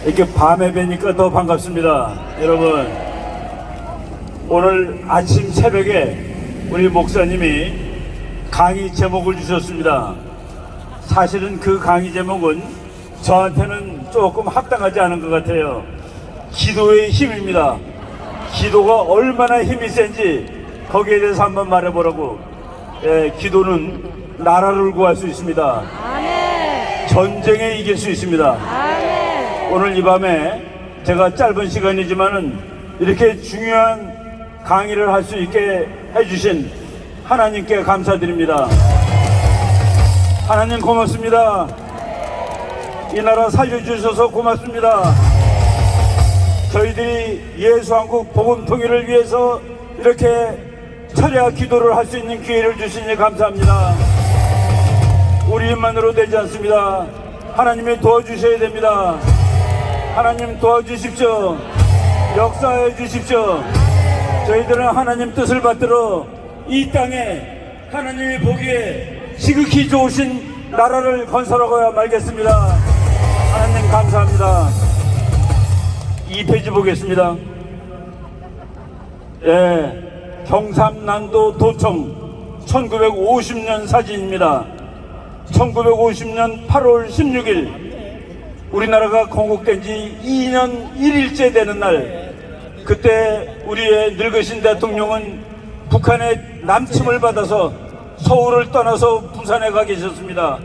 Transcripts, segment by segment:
이렇게 밤에 뵈니까 더 반갑습니다. 여러분, 오늘 아침 새벽에 우리 목사님이 강의 제목을 주셨습니다. 사실은 그 강의 제목은 저한테는 조금 합당하지 않은 것 같아요. 기도의 힘입니다. 기도가 얼마나 힘이 센지 거기에 대해서 한번 말해보라고. 기도는 나라를 구할 수 있습니다. 아멘. 전쟁에 이길 수 있습니다. 아멘. 오늘 이 밤에 제가 짧은 시간이지만은 이렇게 중요한 강의를 할 수 있게 해주신 하나님께 감사드립니다. 하나님 고맙습니다. 이 나라 살려주셔서 고맙습니다. 저희들이 예수한국 복음 통일을 위해서 이렇게 철야 기도를 할 수 있는 기회를 주시니 감사합니다. 우리 힘만으로 되지 않습니다. 하나님이 도와주셔야 됩니다. 하나님 도와주십시오. 역사해 주십시오. 저희들은 하나님 뜻을 받들어 이 땅에 하나님이 보기에 지극히 좋으신 나라를 건설하고야 말겠습니다. 하나님 감사합니다. 2페이지 보겠습니다. 경상남도 도청 1950년 사진입니다. 1950년 8월 16일 우리나라가 건국된 지 2년 1일째 되는 날, 그때 우리의 늙으신 대통령은 북한의 남침을 받아서 서울을 떠나서 부산에 가 계셨습니다.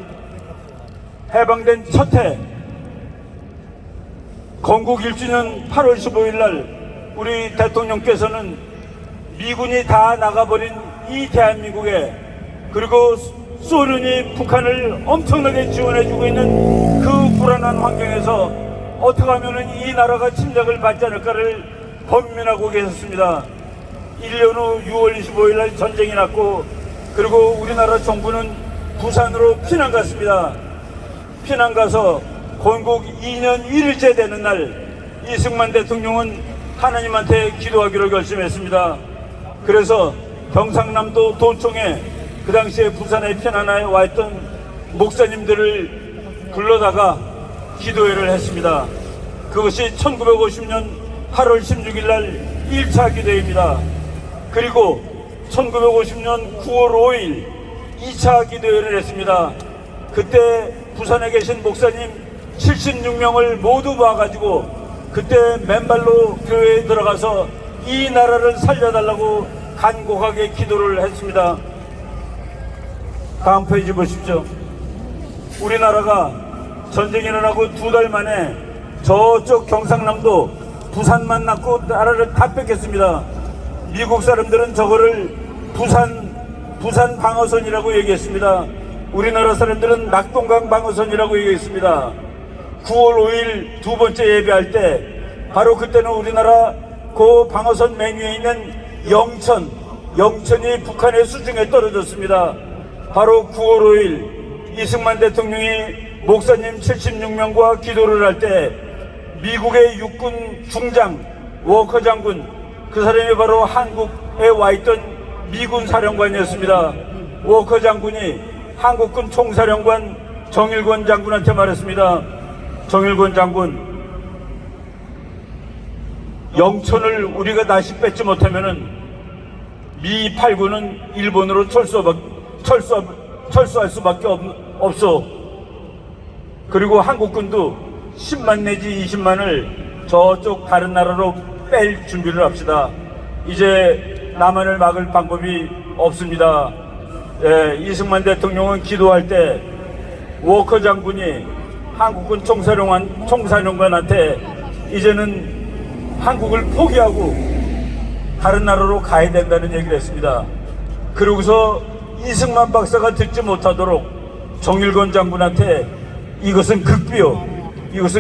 해방된 첫 해 건국 1주년 8월 15일 날 우리 대통령께서는 미군이 다 나가버린 이 대한민국에, 그리고 소련이 북한을 엄청나게 지원해주고 있는 그 불안한 환경에서 어떻게 하면 이 나라가 침략을 받지 않을까를 번민하고 계셨습니다. 1년 후 6월 25일 날 전쟁이 났고, 그리고 우리나라 정부는 부산으로 피난 갔습니다. 피난 가서 건국 2년 1일째 되는 날 이승만 대통령은 하나님한테 기도하기로 결심했습니다. 그래서 경상남도 도청에 그 당시에 부산에 피난하여 와 있던 목사님들을 불러다가 기도회를 했습니다. 그것이 1950년 8월 16일 날 1차 기도회입니다. 그리고 1950년 9월 5일 2차 기도회를 했습니다. 그때 부산에 계신 목사님 76명을 모두 모아가지고 그때 맨발로 교회에 들어가서 이 나라를 살려달라고 간곡하게 기도를 했습니다. 다음 페이지 보십시오. 우리나라가 전쟁이 일어나고 2달 만에 저쪽 경상남도 부산만 낳고 나라를 다 뺏겼습니다. 미국 사람들은 저거를 부산 방어선이라고 얘기했습니다. 우리나라 사람들은 낙동강 방어선이라고 얘기했습니다. 9월 5일 두 번째 예배할 때 바로 그때는 우리나라 그 방어선 맨 위에 있는 영천이 북한의 수중에 떨어졌습니다. 바로 9월 5일 이승만 대통령이 목사님 76명과 기도를 할 때 미국의 육군 중장 워커 장군, 그 사람이 바로 한국에 와 있던 미군 사령관이었습니다. 워커 장군이 한국군 총사령관 정일권 장군한테 말했습니다. 정일권 장군, 영천을 우리가 다시 뺏지 못하면은 미 8군은 일본으로 철수할 수밖에 없어. 그리고 한국군도 10만 내지 20만을 저쪽 다른 나라로 뺄 준비를 합시다. 이제 남한을 막을 방법이 없습니다. 이승만 대통령은 기도할 때 워커 장군이 한국군 총사령관한테 이제는 한국을 포기하고 다른 나라로 가야 된다는 얘기를 했습니다. 그러고서 이승만 박사가 듣지 못하도록 정일권 장군한테 이것은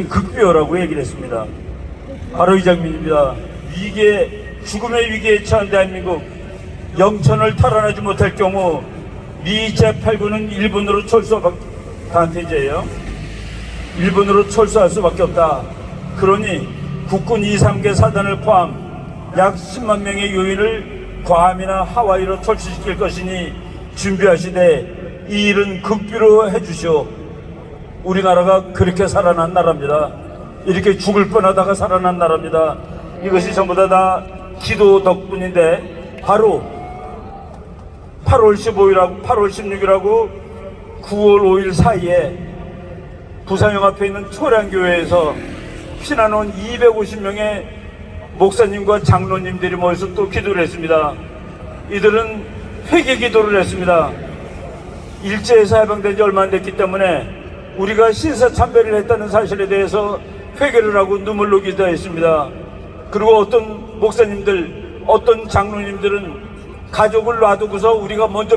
극비호라고 얘기를 했습니다. 바로 이 장면입니다. 죽음의 위기에 처한 대한민국, 영천을 탈환하지 못할 경우 미 제8군은 일본으로 다음 페이지예요. 일본으로 철수할 수밖에 없다. 그러니 국군 2, 3개 사단을 포함 약 10만 명의 요인을 괌이나 하와이로 철수시킬 것이니 준비하시되 이 일은 극비로 해주시오. 우리나라가 그렇게 살아난 나라입니다. 이렇게 죽을 뻔하다가 살아난 나라입니다. 이것이 전부 다 기도 덕분인데, 바로 8월 15일하고 8월 16일하고 9월 5일 사이에 부산역 앞에 있는 초량교회에서 피난온 250명의 목사님과 장로님들이 모여서 또 기도를 했습니다. 이들은 회개 기도를 했습니다. 일제에서 해방된 지 얼마 안 됐기 때문에 우리가 신사참배를 했다는 사실에 대해서 회개를 하고 눈물로 기도했습니다. 그리고 어떤 목사님들, 어떤 장로님들은 가족을 놔두고서 우리가 먼저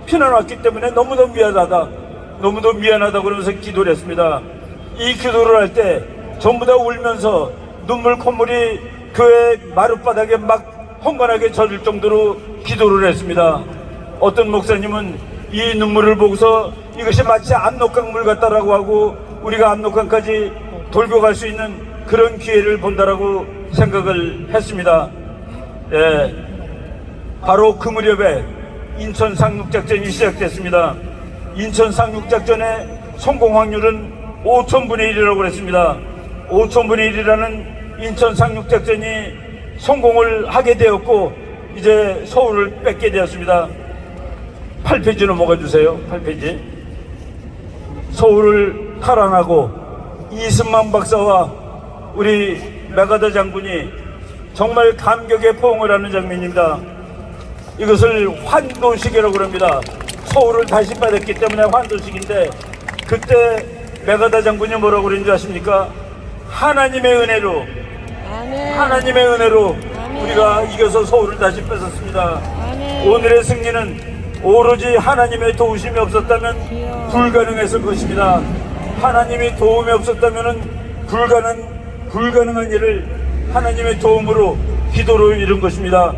피난 왔기 때문에 너무도 미안하다 그러면서 기도를 했습니다. 이 기도를 할 때 전부 다 울면서 눈물 콧물이 교회 마룻바닥에 막 헝건하게 젖을 정도로 기도를 했습니다. 어떤 목사님은 이 눈물을 보고서 이것이 마치 압록강물 같다라고 하고 우리가 압록강까지 돌고 갈 수 있는 그런 기회를 본다라고 생각을 했습니다. 예, 바로 그 무렵에 인천 상륙작전이 시작됐습니다. 인천 상륙작전의 성공 확률은 5000분의 1이라고 그랬습니다. 5000분의 1이라는 인천 상륙작전이 성공을 하게 되었고 이제 서울을 뺏게 되었습니다. 8페이지 넘어가 주세요. 8페이지. 서울을 탈환하고 이승만 박사와 우리 메가더 장군이 정말 감격의 포옹을 하는 장면입니다. 이것을 환도식이라고 합니다. 서울을 다시 받았기 때문에 환도식인데, 그때 메가더 장군이 뭐라고 그랬는지 아십니까? 하나님의 은혜로, 아멘. 하나님의 은혜로 아멘. 우리가 이겨서 서울을 다시 뺏었습니다. 아멘. 오늘의 승리는 오로지 하나님의 도우심이 없었다면 불가능했을 것입니다. 하나님이 도움이 없었다면 불가능한 일을 하나님의 도움으로, 기도로 이룬 것입니다.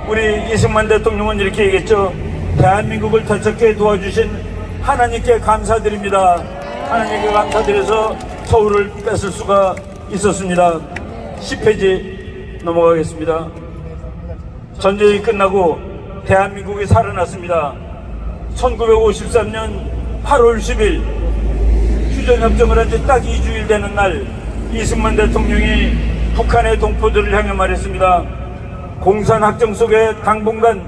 우리 이승만 대통령은 이렇게 얘기했죠. 대한민국을 되찾게 도와주신 하나님께 감사드립니다. 하나님께 감사드려서 서울을 뺏을 수가 있었습니다. 10페이지 넘어가겠습니다. 전쟁이 끝나고 대한민국이 살아났습니다. 1953년 8월 10일 휴전협정을 한 지 딱 2주일 되는 날, 이승만 대통령이 북한의 동포들을 향해 말했습니다. 공산학정 속에 당분간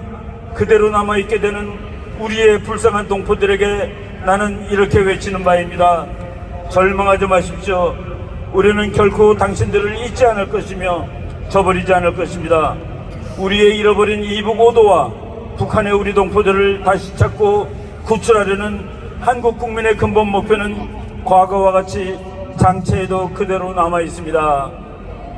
그대로 남아있게 되는 우리의 불쌍한 동포들에게 나는 이렇게 외치는 바입니다. 절망하지 마십시오. 우리는 결코 당신들을 잊지 않을 것이며 저버리지 않을 것입니다. 우리의 잃어버린 이북 오도와 북한의 우리 동포들을 다시 찾고 구출하려는 한국 국민의 근본 목표는 과거와 같이 장체에도 그대로 남아 있습니다.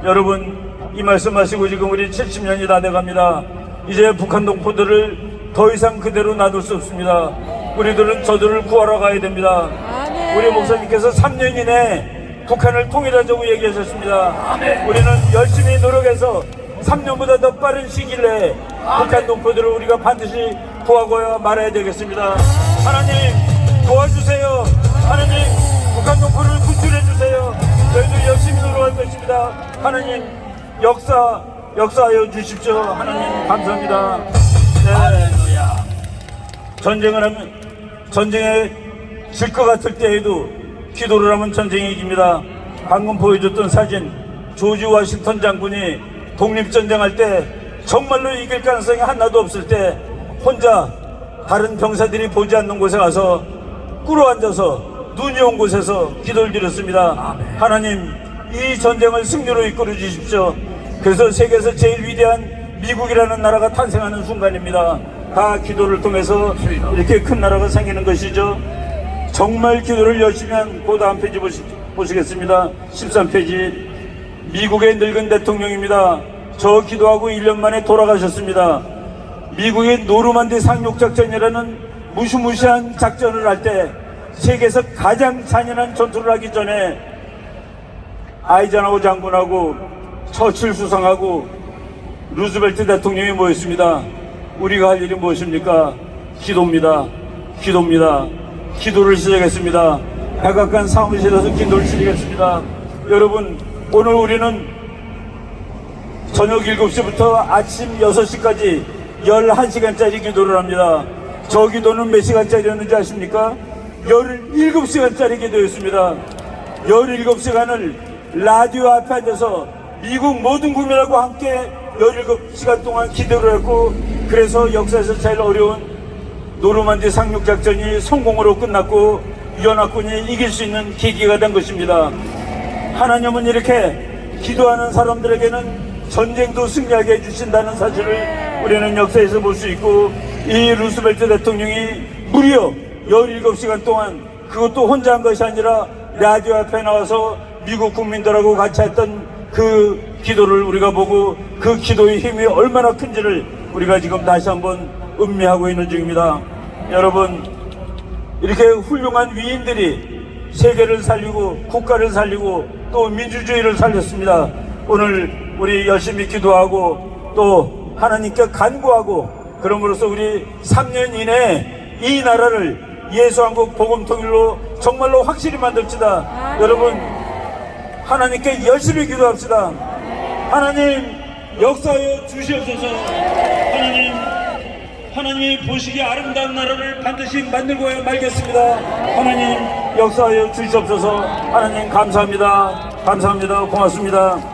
여러분, 이 말씀하시고 지금 우리 70년이 다 돼갑니다. 이제 북한 동포들을 더 이상 그대로 놔둘 수 없습니다. 우리들은 저들을 구하러 가야 됩니다. 아멘. 우리 목사님께서 3년 이내 북한을 통일하자고 얘기하셨습니다. 우리는 열심히 노력해서 3년보다 더 빠른 시기 내에 북한 동포들을 우리가 반드시 구하고야 말아야 되겠습니다. 하나님 도와주세요. 하나님 북한 동포를 구출해주세요. 저희도 열심히 노력할 것입니다. 하나님 역사하여 주십시오. 하나님 감사합니다. 네. 전쟁에 질 것 같을 때에도 기도를 하면 전쟁이 이깁니다. 방금 보여줬던 사진, 조지 워싱턴 장군이 독립전쟁할 때 정말로 이길 가능성이 하나도 없을 때 혼자 다른 병사들이 보지 않는 곳에 가서 꿇어앉아서 눈이 온 곳에서 기도를 드렸습니다. 하나님 이 전쟁을 승리로 이끌어 주십시오. 그래서 세계에서 제일 위대한 미국이라는 나라가 탄생하는 순간입니다. 다 기도를 통해서 이렇게 큰 나라가 생기는 것이죠. 정말 기도를 열심히 한 그 다음 페이지 보시겠습니다. 13페이지. 미국의 늙은 대통령입니다. 저 기도하고 1년 만에 돌아가셨습니다. 미국의 노르만디 상륙작전이라는 무시무시한 작전을 할 때 세계에서 가장 잔인한 전투를 하기 전에 아이젠하워 장군하고 처칠 수상하고 루즈벨트 대통령이 모였습니다. 우리가 할 일이 무엇입니까? 기도입니다. 기도를 시작했습니다. 백악관 사무실에서 기도를 시작했습니다. 여러분, 오늘 우리는 저녁 7시부터 아침 6시까지 11시간짜리 기도를 합니다. 저 기도는 몇 시간짜리였는지 아십니까? 17시간짜리 기도였습니다. 17시간을 라디오 앞에 앉아서 미국 모든 국민하고 함께 17시간 동안 기도를 했고, 그래서 역사에서 제일 어려운 노르만디 상륙작전이 성공으로 끝났고 연합군이 이길 수 있는 계기가 된 것입니다. 하나님은 이렇게 기도하는 사람들에게는 전쟁도 승리하게 해주신다는 사실을 우리는 역사에서 볼 수 있고, 이 루스벨트 대통령이 무려 17시간 동안, 그것도 혼자 한 것이 아니라 라디오 앞에 나와서 미국 국민들하고 같이 했던 그 기도를 우리가 보고, 그 기도의 힘이 얼마나 큰지를 우리가 지금 다시 한번 음미하고 있는 중입니다. 여러분, 이렇게 훌륭한 위인들이 세계를 살리고 국가를 살리고 또 민주주의를 살렸습니다. 오늘 우리 열심히 기도하고 또 하나님께 간구하고, 그럼으로써 우리 3년 이내에 이 나라를 예수한국 복음통일로 정말로 확실히 만듭시다. 여러분, 하나님께 열심히 기도합시다. 하나님 역사하여 주시옵소서. 하나님이 보시기에 아름다운 나라를 반드시 만들고 말겠습니다. 하나님 역사하여 주시옵소서. 하나님 감사합니다. 감사합니다. 고맙습니다.